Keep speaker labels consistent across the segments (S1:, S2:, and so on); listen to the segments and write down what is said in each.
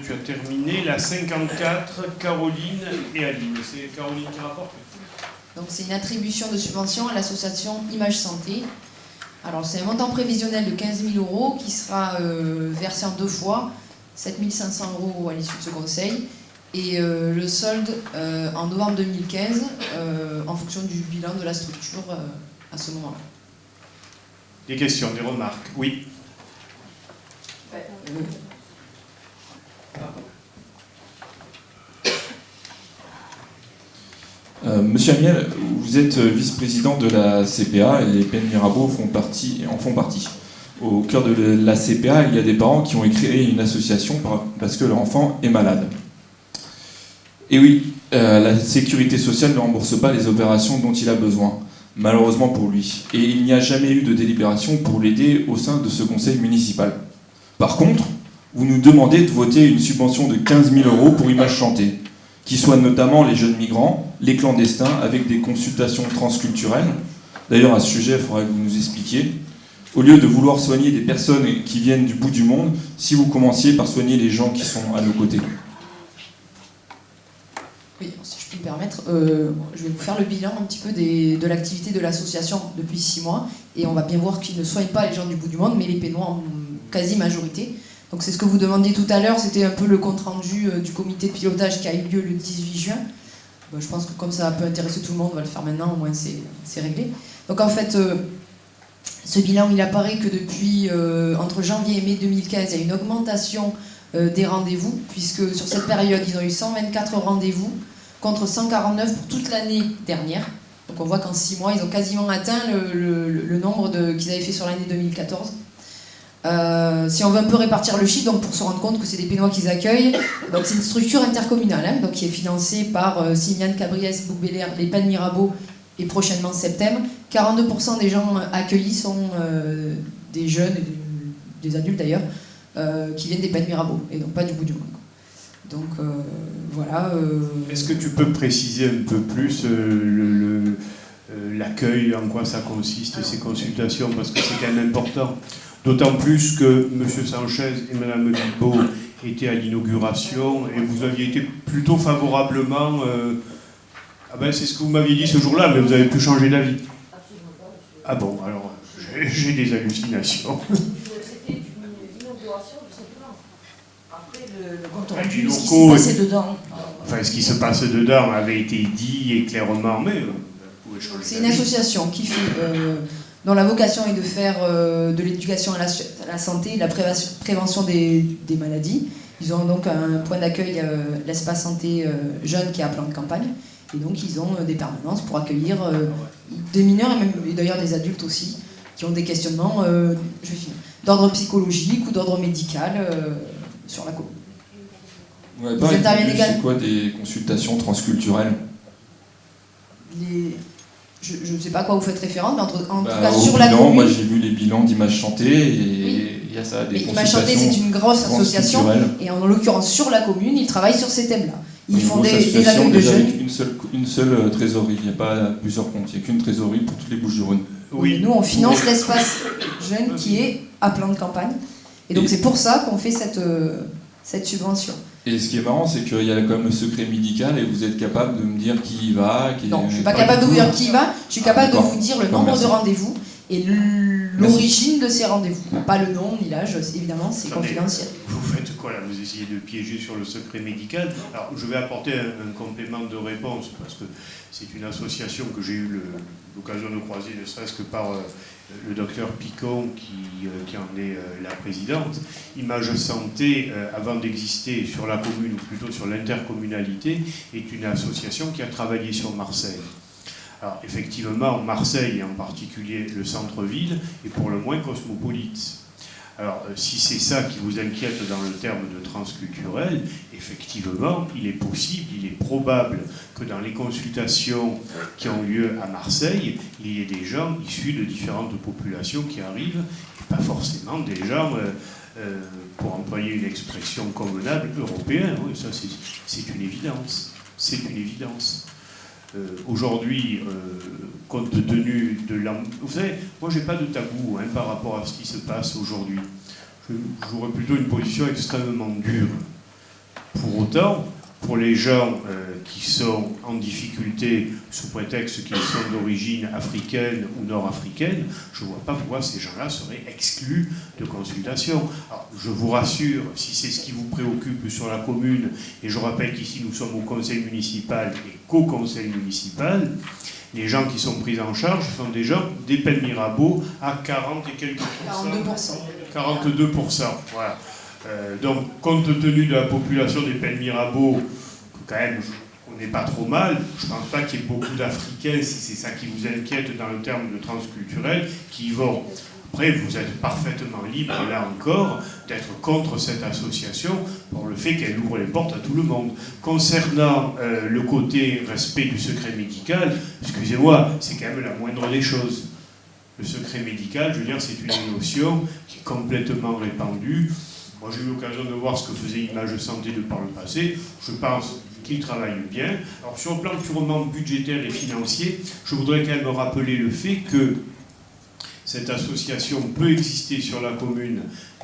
S1: Tu as terminé la 54, Caroline et Aline. C'est Caroline qui rapporte.
S2: Donc c'est une attribution de subvention à l'association Image Santé. Alors c'est un montant prévisionnel de 15 000 € qui sera versé en 2 fois, 7 500 € à l'issue de ce conseil, et le solde en novembre 2015 en fonction du bilan de la structure à ce moment-là.
S1: Des questions, des remarques? Oui.
S3: Monsieur Amiel, vous êtes vice-président de la CPA et les Pennes Mirabeau en font partie. Au cœur de la CPA, il y a des parents qui ont créé une association parce que leur enfant est malade. Et oui, la sécurité sociale ne rembourse pas les opérations dont il a besoin, malheureusement pour lui. Et il n'y a jamais eu de délibération pour l'aider au sein de ce conseil municipal. Par contre, vous nous demandez de voter une subvention de 15 000 € pour Image Santé, qui soigne notamment les jeunes migrants, les clandestins, avec des consultations transculturelles. D'ailleurs, à ce sujet, il faudrait que vous nous expliquiez. Au lieu de vouloir soigner des personnes qui viennent du bout du monde, si vous commenciez par soigner les gens qui sont à nos côtés.
S2: Oui, si je puis me permettre, je vais vous faire le bilan un petit peu de l'activité de l'association depuis 6 mois, et on va bien voir qu'ils ne soignent pas les gens du bout du monde, mais les Pénois en quasi-majorité. Donc c'est ce que vous demandiez tout à l'heure, c'était un peu le compte-rendu du comité de pilotage qui a eu lieu le 18 juin. Bon, je pense que comme ça peut intéresser tout le monde, on va le faire maintenant, au moins c'est réglé. Donc en fait, ce bilan, il apparaît que depuis entre janvier et mai 2015, il y a une augmentation des rendez-vous, puisque sur cette période, ils ont eu 124 rendez-vous, contre 149 pour toute l'année dernière. Donc on voit qu'en 6 mois, ils ont quasiment atteint le nombre qu'ils avaient fait sur l'année 2014. Si on veut un peu répartir le chiffre, donc pour se rendre compte que c'est des Pénois qu'ils accueillent, donc c'est une structure intercommunale, hein, donc qui est financée par Simiane, Cabriès, Bouc-Bélier, les Pennes Mirabeau et prochainement Septem. 42% des gens accueillis sont des jeunes, et des adultes d'ailleurs, qui viennent des Pennes Mirabeau et donc pas du bout du monde. Donc voilà.
S1: Est-ce que tu peux préciser un peu plus l'accueil, en quoi ça consiste, ces consultations, parce que c'est quand même important. D'autant plus que M. Sanchez et Mme Bilbao étaient à l'inauguration et vous aviez été plutôt favorablement... Ah ben c'est ce que vous m'aviez dit ce jour-là, mais vous avez pu changer d'avis. Ah bon, alors j'ai des hallucinations.
S4: C'était une inauguration tout simplement. Après le compte
S1: rendu,
S4: ce qui s'est passé dedans.
S1: Enfin, ce qui se passe dedans avait été dit et clairement, mais vous pouvez changer d'avis.
S2: C'est une association qui fait... dont la vocation est de faire de l'éducation à la santé et de la prévention des maladies. Ils ont donc un point d'accueil, l'espace santé jeune qui est à plan de campagne. Et donc ils ont des permanences pour accueillir des mineurs et même d'ailleurs des adultes aussi, qui ont des questionnements d'ordre psychologique ou d'ordre médical sur la commune.
S3: Ils interviennent également. C'est quoi des consultations transculturelles?
S2: Je ne sais pas à quoi vous faites référence, mais en tout cas
S3: sur
S2: bilan,
S3: la commune... Moi j'ai vu les bilans d'Image Santé et il y a ça, des consultations.
S2: Image Santé c'est une grosse association et en l'occurrence sur la commune, ils travaillent sur ces thèmes-là. Ils font des accueils de jeunes.
S3: Avec une seule trésorerie, il n'y a pas plusieurs comptes, il n'y a qu'une trésorerie pour toutes les Bouches-du-Rhône.
S2: Oui. Nous on finance l'espace jeune qui est à plan de campagne. Et donc c'est pour ça qu'on fait cette subvention.
S3: Et ce qui est marrant, c'est qu'il y a quand même le secret médical et vous êtes capable de me dire qui y va.
S2: Non, je ne suis pas capable de vous dire qui y va, je suis capable de vous dire le nombre de rendez-vous et l'origine de ces rendez-vous. Pas le nom ni l'âge, évidemment, c'est confidentiel.
S1: Vous faites quoi là? Vous essayez de piéger sur le secret médical. Alors je vais apporter un complément de réponse parce que c'est une association que j'ai eu l'occasion de croiser, ne serait-ce que par le docteur Picon qui en est la présidente. Image Santé, avant d'exister sur la commune ou plutôt sur l'intercommunalité, est une association qui a travaillé sur Marseille. Alors effectivement, Marseille et en particulier le centre-ville est pour le moins cosmopolite. Alors si c'est ça qui vous inquiète dans le terme de transculturel, effectivement, il est possible, il est probable que dans les consultations qui ont lieu à Marseille, il y ait des gens issus de différentes populations qui arrivent, et pas forcément des gens, pour employer une expression convenable, européens. Oui, ça c'est une évidence. C'est une évidence. Aujourd'hui, compte tenu de vous savez, moi j'ai pas de tabou par rapport à ce qui se passe aujourd'hui. J'aurais plutôt une position extrêmement dure. Pour autant, pour les gens qui sont en difficulté sous prétexte qu'ils sont d'origine africaine ou nord-africaine, je ne vois pas pourquoi ces gens-là seraient exclus de consultation. Alors, je vous rassure, si c'est ce qui vous préoccupe sur la commune, et je rappelle qu'ici nous sommes au conseil municipal et qu'au conseil municipal, les gens qui sont pris en charge sont des gens des Pennes Mirabeau à 40 et quelques pourcents.
S2: 42%.
S1: 42%, voilà. Donc, compte tenu de la population des Pennes Mirabeau, quand même, on n'est pas trop mal, je ne pense pas qu'il y ait beaucoup d'Africains, si c'est ça qui vous inquiète dans le terme de transculturel, qui y vont. Après, vous êtes parfaitement libre, là encore, d'être contre cette association pour le fait qu'elle ouvre les portes à tout le monde. Concernant le côté respect du secret médical, excusez-moi, c'est quand même la moindre des choses. Le secret médical, je veux dire, c'est une notion qui est complètement répandue. Moi, j'ai eu l'occasion de voir ce que faisait Image Santé de par le passé. Je pense qu'ils travaillent bien. Alors, sur le plan purement budgétaire et financier, je voudrais quand même rappeler le fait que cette association peut exister sur la commune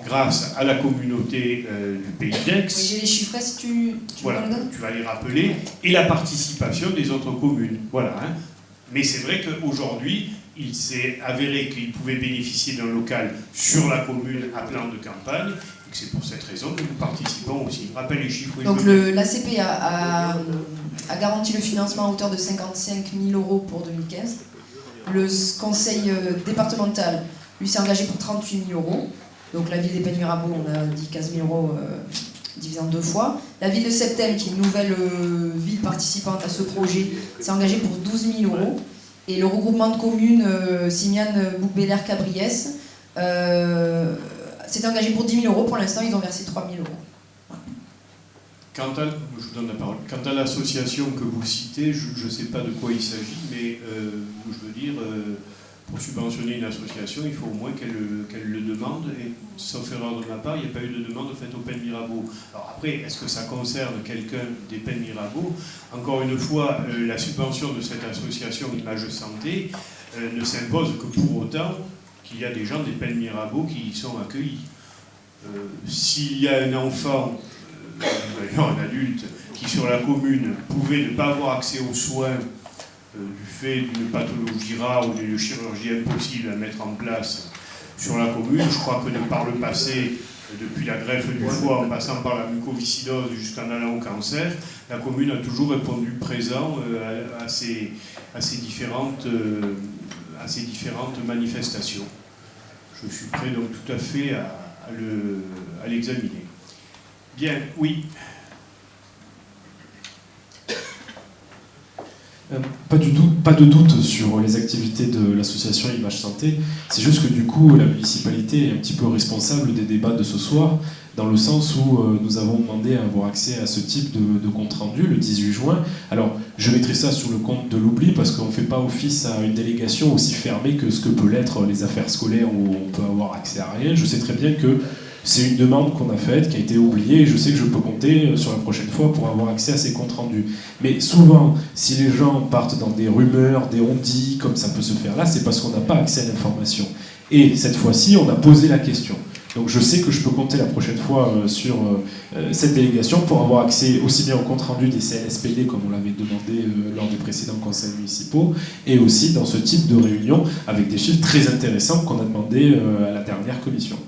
S1: grâce à la communauté du Pays d'Aix.
S2: Oui, j'ai les chiffres, si tu
S1: voilà,
S2: me le donnes.
S1: tu vas les rappeler, et la participation des autres communes. Voilà. Hein. Mais c'est vrai qu'aujourd'hui, il s'est avéré qu'il pouvait bénéficier d'un local sur la commune à plan de campagne, et que c'est pour cette raison que nous participons aussi. Rappelle les chiffres. Oui,
S2: donc l'ACP a garanti le financement à hauteur de 55 000 € pour 2015. Le conseil départemental, lui, s'est engagé pour 38 000 €. Donc la ville des Pennes Mirabeau, on a dit 15 000 € divisé en 2 fois. La ville de Septem, qui est une nouvelle ville participante à ce projet, s'est engagée pour 12 000 €. Et le regroupement de communes Simiane, Bouc-Béliard-Cabriès s'est engagé pour 10 000 €. Pour l'instant, ils ont versé 3 000 €.
S1: Je vous donne la parole. Quant à l'association que vous citez, je ne sais pas de quoi il s'agit, mais je veux dire, pour subventionner une association, il faut au moins qu'elle le demande, et sauf erreur de ma part, il n'y a pas eu de demande faite aux Pennes Mirabeau. Alors après, est-ce que ça concerne quelqu'un des Pennes Mirabeau? Encore une fois, la subvention de cette association Image Santé ne s'impose que pour autant qu'il y a des gens des Pennes Mirabeau qui y sont accueillis. S'il y a un enfant, d'ailleurs un adulte, qui sur la commune pouvait ne pas avoir accès aux soins du fait d'une pathologie rare ou d'une chirurgie impossible à mettre en place sur la commune, je crois que de par le passé, depuis la greffe du foie en passant par la mucoviscidose jusqu'en allant au cancer, la commune a toujours répondu présent à ces différentes manifestations. Je suis prêt donc tout à fait à l'examiner. Bien, oui.
S5: Pas de doute sur les activités de l'association Image Santé. C'est juste que du coup, la municipalité est un petit peu responsable des débats de ce soir, dans le sens où nous avons demandé à avoir accès à ce type de compte rendu le 18 juin. Alors, je mettrai ça sous le compte de l'oubli, parce qu'on ne fait pas office à une délégation aussi fermée que ce que peut l'être les affaires scolaires, où on peut avoir accès à rien. Je sais très bien que c'est une demande qu'on a faite, qui a été oubliée, et je sais que je peux compter sur la prochaine fois pour avoir accès à ces comptes rendus. Mais souvent, si les gens partent dans des rumeurs, des on-dit, comme ça peut se faire là, c'est parce qu'on n'a pas accès à l'information. Et cette fois-ci, on a posé la question. Donc je sais que je peux compter la prochaine fois sur cette délégation pour avoir accès aussi bien au compte rendu des CNSPD, comme on l'avait demandé lors des précédents conseils municipaux, et aussi dans ce type de réunion, avec des chiffres très intéressants qu'on a demandé à la dernière commission.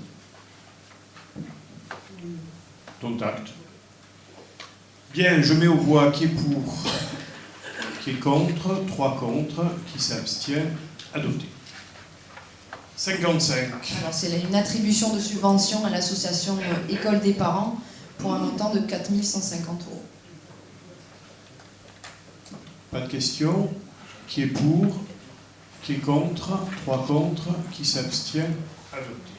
S1: Contact. Bien, je mets aux voix qui est pour, qui est contre, 3 contre, qui s'abstient, adopté. 55.
S2: Alors c'est une attribution de subvention à l'association École des parents pour un montant de 4 150 €.
S1: Pas de questions. Qui est pour, qui est contre, 3 contre, qui s'abstient, adopté.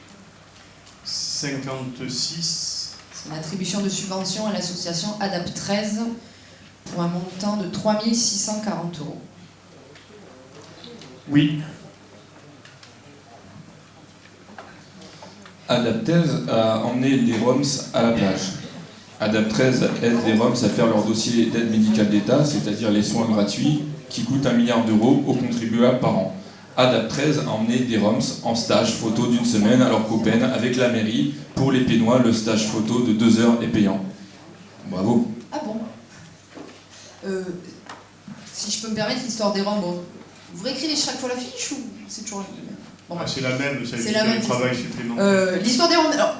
S1: 56.
S2: C'est une attribution de subvention à l'association ADAP 13 pour un montant de 3 640 €.
S1: Oui.
S3: ADAP 13 a emmené les Roms à la plage. ADAP 13 aide les Roms à faire leur dossier d'aide médicale d'État, c'est-à-dire les soins gratuits, qui coûtent 1 milliard d'euros aux contribuables par an. ADAP 13 a emmené des Roms en stage photo d'1 semaine à leur copaine avec la mairie. Pour les Pénois, le stage photo de 2 heures est payant. Bravo.
S2: Ah bon Si je peux me permettre, l'histoire des Roms, bon, vous réécrivez chaque fois la fiche ou c'est toujours la même? Bon,
S1: Ah, c'est la même,
S2: c'est la même,
S1: travail supplémentaire.
S2: l'histoire des Roms, alors,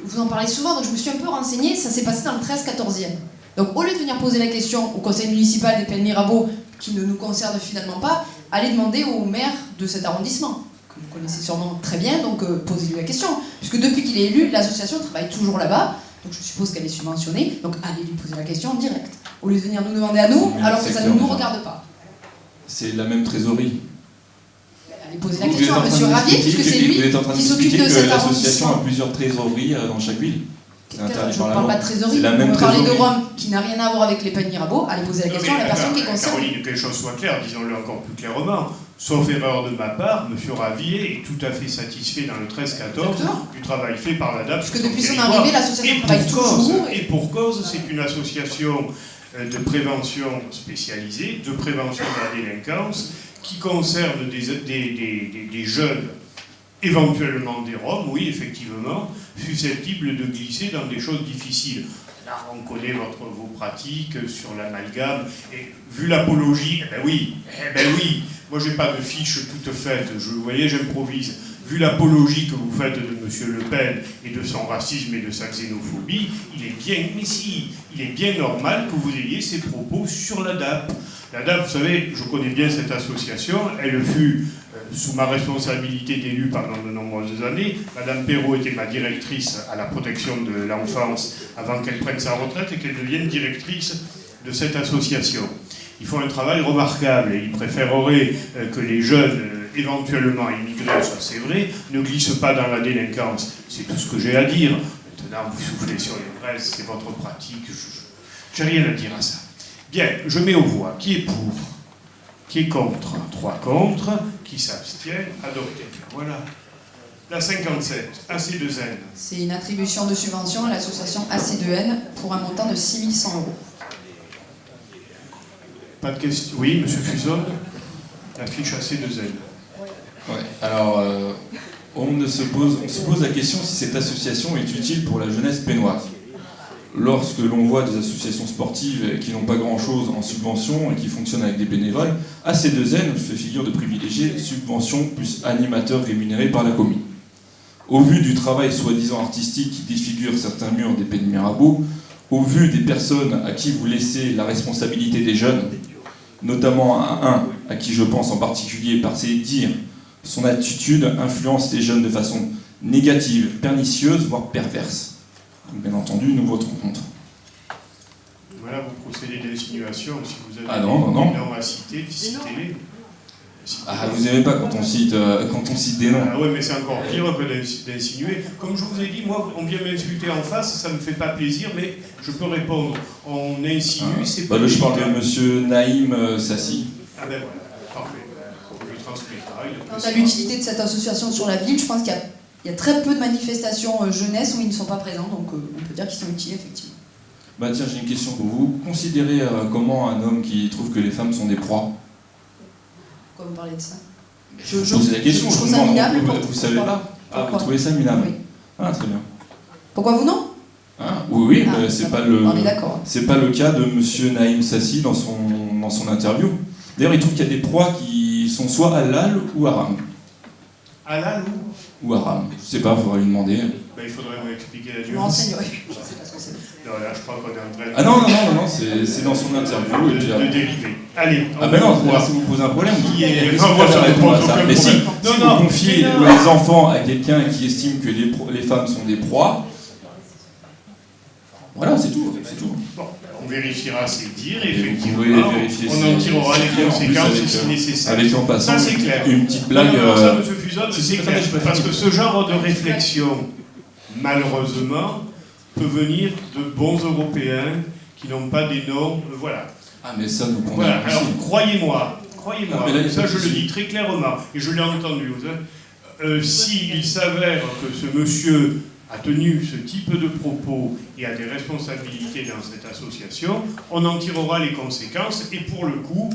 S2: vous en parlez souvent, donc je me suis un peu renseignée, ça s'est passé dans le 13-14e. Donc au lieu de venir poser la question au conseil municipal des Pennes-Mirabeau, qui ne nous concerne finalement pas, allez demander au maire de cet arrondissement, que vous connaissez sûrement très bien, donc posez-lui la question. Puisque depuis qu'il est élu, l'association travaille toujours là-bas, donc je suppose qu'elle est subventionnée, donc allez lui poser la question en direct. Au lieu de venir nous demander à nous,
S3: Oui,
S2: alors que ça ne
S3: secteur,
S2: nous
S3: déjà.
S2: regarde pas.
S3: C'est la même trésorerie.
S2: Allez poser la
S3: Vous êtes
S2: question
S3: en
S2: à
S3: train
S2: monsieur
S3: de
S2: Ravier,
S3: m'expliquer
S2: puisque c'est
S3: que-
S2: lui
S3: Vous êtes en train de
S2: qui s'occupe
S3: m'expliquer
S2: de
S3: que
S2: cet
S3: l'association a
S2: arrondissement.
S3: plusieurs trésoreries dans chaque ville. C'est interdit
S2: Je ne
S3: par la
S2: parle
S3: loi.
S2: pas de trésorerie,
S3: C'est la
S2: vous
S3: même
S2: me parlez de
S3: trésorerie.
S2: Rome qui n'a rien à voir avec les Pennes-Mirabeau, allez poser la
S1: Non,
S2: question à
S1: mais
S2: la personne qui est
S1: attends,
S2: concernée.
S1: Caroline, que les choses soient claires, disons-le encore plus clairement. Sauf erreur de ma part, M. Ravier est tout à fait satisfait dans le 13-14
S2: Exactement.
S1: du travail fait par l'ADAP.
S2: Parce que
S1: sur
S2: depuis son
S1: territoire.
S2: arrivée, l'association
S1: Et
S2: travaille
S1: pour cause,
S2: toujours.
S1: et pour cause, c'est une association de prévention spécialisée, de prévention de la délinquance, qui concerne des jeunes, éventuellement des Roms, oui, effectivement, susceptibles de glisser dans des choses difficiles. Là, on connaît vos pratiques sur l'amalgame, et vu l'apologie, eh ben oui, moi j'ai pas de fiche toute faite, vous voyez, j'improvise. Vu l'apologie que vous faites de M. Le Pen et de son racisme et de sa xénophobie, il est bien normal que vous ayez ces propos sur l'ADAP. L'ADAP, vous savez, je connais bien cette association, elle fut sous ma responsabilité d'élu pendant de nombreuses années. Madame Perrault était ma directrice à la protection de l'enfance avant qu'elle prenne sa retraite et qu'elle devienne directrice de cette association. Ils font un travail remarquable et ils préféreraient que les jeunes éventuellement immigrés, ça c'est vrai, ne glissent pas dans la délinquance. C'est tout ce que j'ai à dire. Maintenant, vous soufflez sur les braises, c'est votre pratique, je n'ai rien à dire à ça. Bien, je mets aux voix. Qui est pour? Qui est contre? 3 contre. Qui s'abstiennent? Adopté. Voilà. La 57, AC2N.
S2: C'est une attribution de subvention à l'association AC2N pour un montant de 6 100 €.
S1: Pas de question. Oui, monsieur Fuson. La fiche AC2N.
S3: Ouais. Alors, on se pose la question si cette association est utile pour la jeunesse pénnoise. Lorsque l'on voit des associations sportives qui n'ont pas grand-chose en subvention et qui fonctionnent avec des bénévoles, AC2N fait figure de privilégié subvention plus animateur rémunéré par la commune. Au vu du travail soi-disant artistique qui défigure certains murs des Pennes-Mirabeau, au vu des personnes à qui vous laissez la responsabilité des jeunes, notamment à un à qui je pense en particulier par ses dires, son attitude influence les jeunes de façon négative, pernicieuse, voire perverse. Donc, bien entendu, nous voterons contre.
S1: Voilà, vous procédez d'insinuation. Si vous avez
S3: Ah non.
S1: des noms à citer, citez-les.
S3: Ah, vous n'aimez pas quand on cite des noms.
S1: Ah oui, mais c'est encore pire que d'insinuer. Comme je vous ai dit, moi, on vient m'insulter en face, ça ne me fait pas plaisir, mais je peux répondre. On insinue, c'est pas...
S3: Là, je parle de monsieur Naïm Sassi.
S1: Ah ben voilà, parfait. Je lui transmettrai.
S2: Quant à l'utilité de cette association sur la ville, je pense qu'il y a très peu de manifestations jeunesse où ils ne sont pas présents, donc on peut dire qu'ils sont utiles, effectivement.
S3: Bah tiens, j'ai une question pour vous. Vous considérez comment un homme qui trouve que les femmes sont des proies?
S2: Pourquoi vous parlez de ça?
S3: Je pose la question,
S2: je
S3: je
S2: trouve
S3: vous
S2: ça
S3: demande.
S2: minable.
S3: Vous savez pas? Ah, vous
S2: Pourquoi?
S3: trouvez ça minable?
S2: Oui.
S3: Ah, très bien.
S2: Pourquoi vous non?
S3: Ah, oui,
S2: Ah,
S3: bah,
S2: ça
S3: c'est
S2: va.
S3: pas le...
S2: On est d'accord.
S3: C'est pas le cas de monsieur Naïm Sassi dans son interview. D'ailleurs, il trouve qu'il y a des proies qui sont soit halal ou haram.
S1: Halal
S3: Ou haram. Je sais pas, il faudrait lui demander.
S1: ben, il faudrait m'expliquer la
S2: Je me
S1: nuance.
S2: renseignerai. Je sais pas ce que c'est.
S1: Non, là, je crois qu'on est en train de...
S3: Ah non, c'est dans son interview. Et puis,
S1: de dériver. Allez,
S3: ah ben non,
S1: on va
S3: si vous posez un problème,
S1: Qui est-
S3: qu'est-ce
S1: non,
S3: que
S1: moi,
S3: vous
S1: ça
S3: allez
S1: me
S3: répondre à
S1: pose
S3: ça?
S1: aucun
S3: Mais si,
S1: problème.
S3: si
S1: Non,
S3: vous
S1: non,
S3: confiez
S1: mais non.
S3: les enfants à quelqu'un qui estime que les femmes sont des proies, voilà, c'est tout.
S1: Bon, on vérifiera ces dires,
S3: Et vous
S1: effectivement.
S3: pouvez vérifier
S1: On en tirera les
S3: en plus
S1: conséquences
S3: avec,
S1: si nécessaire.
S3: Avec en passant
S1: Ça, c'est clair.
S3: une petite blague.
S1: Non, ça, M. Fuson,
S3: si,
S1: c'est
S3: attendez,
S1: clair.
S3: je peux
S1: Parce
S3: finir.
S1: que ce genre de réflexion, malheureusement, peut venir de bons Européens qui n'ont pas des normes. Voilà.
S3: Ah mais ça, nous condamnons
S1: Voilà.
S3: aussi.
S1: Alors, croyez-moi,
S3: Ah, mais là, il y a
S1: ça
S3: pas de
S1: je le
S3: souci.
S1: dis très clairement, et je l'ai entendu. S'il s'avère que ce monsieur a tenu ce type de propos et a des responsabilités dans cette association, on en tirera les conséquences, et pour le coup,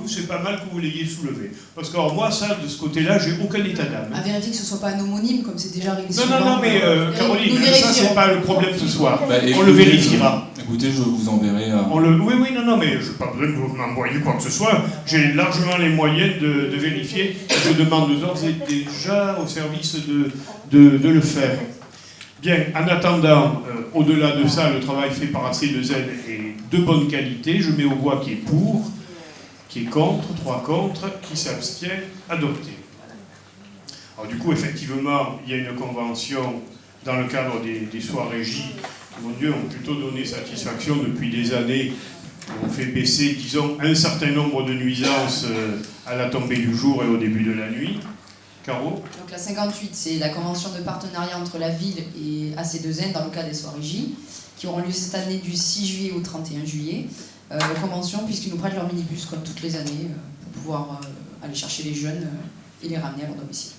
S1: c'est pas mal que vous l'ayez soulevé. Parce que alors, moi, ça, de ce côté-là, j'ai aucun état d'âme.
S2: À vérifier que ce ne soit pas un homonyme, comme c'est déjà arrivé
S1: Non,
S2: souvent.
S1: non, mais Caroline,
S2: nous
S1: ça, c'est
S2: vérifierons.
S1: pas le problème ce soir.
S3: Bah,
S1: On le vérifiera.
S3: Écoutez, Écoutez, je vous enverrai à...
S1: Oui, non, mais je n'ai pas besoin de vous m'envoyer quoi que ce soit. J'ai largement les moyens de vérifier. Je demande d'ores et déjà au service de le faire. Bien, en attendant, au-delà de ça, le travail fait par AC2N est de bonne qualité. Je mets aux voix qui est pour, qui est contre, 3 contre, qui s'abstient, adopté. Alors du coup, effectivement, il y a une convention dans le cadre des soirées J, qui, mon Dieu, ont plutôt donné satisfaction depuis des années. On fait baisser, disons, un certain nombre de nuisances à la tombée du jour et au début de la nuit. Caro ?
S2: Donc la 58, c'est la convention de partenariat entre la ville et AC2N dans le cadre des soirées J, qui auront lieu cette année du 6 juillet au 31 juillet. Convention puisqu'ils nous prêtent leur minibus comme toutes les années pour pouvoir aller chercher les jeunes et les ramener à leur domicile.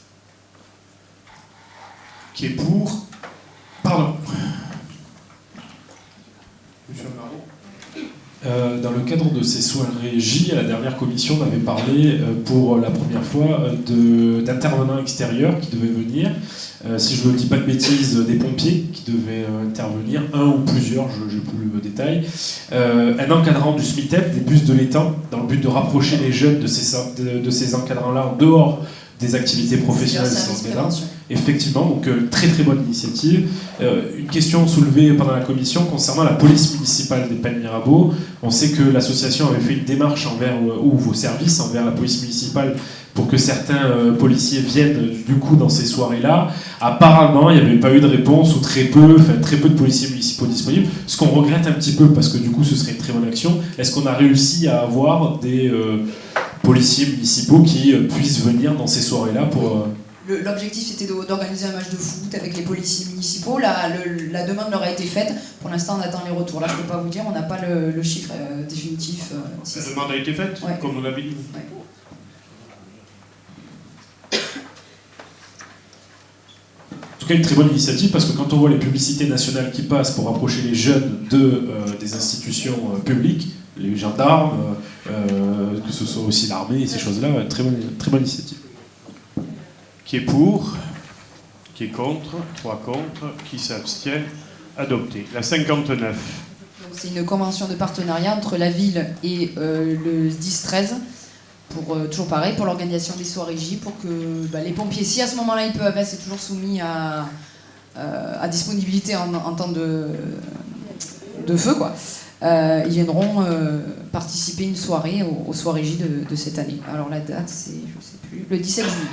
S1: Qui est pour ? Pardon. Monsieur Marot ?
S5: Dans le cadre de ces soirées J, à la dernière commission, on avait parlé pour la première fois d'intervenants extérieurs qui devaient venir. Si je ne dis pas de bêtises, des pompiers qui devaient intervenir, un ou plusieurs, je n'ai plus le détail. Un encadrant du SMITEP, des bus de l'étang, dans le but de rapprocher les jeunes de ces encadrants-là en dehors des activités professionnelles. Effectivement, donc très très bonne initiative. Une question soulevée pendant la commission concernant la police municipale des Pennes Mirabeau. On sait que l'association avait fait une démarche envers, ou vos services envers la police municipale pour que certains policiers viennent du coup dans ces soirées-là. Apparemment, il n'y avait pas eu de réponse ou très peu de policiers municipaux disponibles, ce qu'on regrette un petit peu parce que du coup ce serait une très bonne action. Est-ce qu'on a réussi à avoir des policiers municipaux qui puissent venir dans ces soirées-là pour...
S2: L'objectif c'était d'organiser un match de foot avec les policiers municipaux. La demande leur a été faite. Pour l'instant, on attend les retours. Là, je ne peux pas vous dire, on n'a pas le chiffre définitif.
S1: La demande a été faite,
S2: ouais.
S1: Comme on l'avait dit.
S2: Ouais.
S5: En tout cas, une très bonne initiative parce que quand on voit les publicités nationales qui passent pour rapprocher les jeunes des institutions publiques, les gendarmes, que ce soit aussi l'armée et ces choses-là, très bonne initiative.
S1: Qui est pour, qui est contre, 3 contre, qui s'abstient, adopté. La 59.
S2: C'est une convention de partenariat entre la ville et le 10-13, toujours pareil, pour l'organisation des soirées J, pour que les pompiers, si à ce moment-là ils peuvent, c'est toujours soumis à disponibilité en temps de feu, quoi. Ils viendront participer une soirée aux soirées J de cette année. Alors la date, c'est, je ne sais plus, le 17 juillet.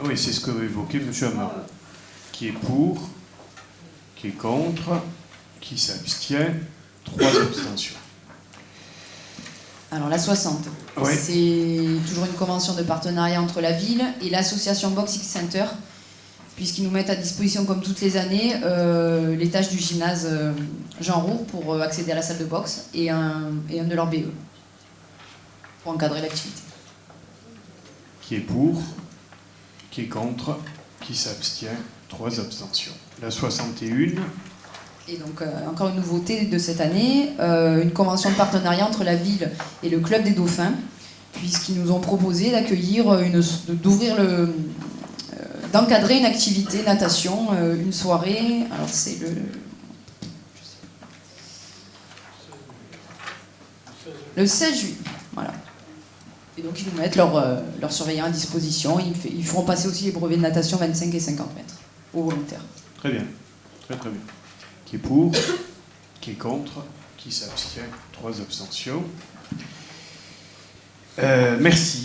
S1: Oui, c'est ce que évoquait M. Amaro. Qui est pour, qui est contre, qui s'abstient, 3 abstentions.
S2: Alors la 60,
S1: ouais.
S2: C'est toujours une convention de partenariat entre la ville et l'association Boxing Center, puisqu'ils nous mettent à disposition, comme toutes les années, les tâches du gymnase Jean Roux pour accéder à la salle de boxe et un de leurs BE, pour encadrer l'activité.
S1: Qui est pour, qui est contre, qui s'abstient, 3 abstentions. La 61.
S2: Et donc, encore une nouveauté de cette année, une convention de partenariat entre la ville et le Club des Dauphins, puisqu'ils nous ont proposé d'encadrer une activité natation, une soirée. Alors c'est le 16 juillet, voilà. Et donc ils nous mettent leurs surveillants à disposition. Ils feront passer aussi les brevets de natation 25 et 50 mètres aux volontaires.
S1: Très bien, très très bien. Qui est pour, qui est contre, qui s'abstient, 3 abstentions. Merci.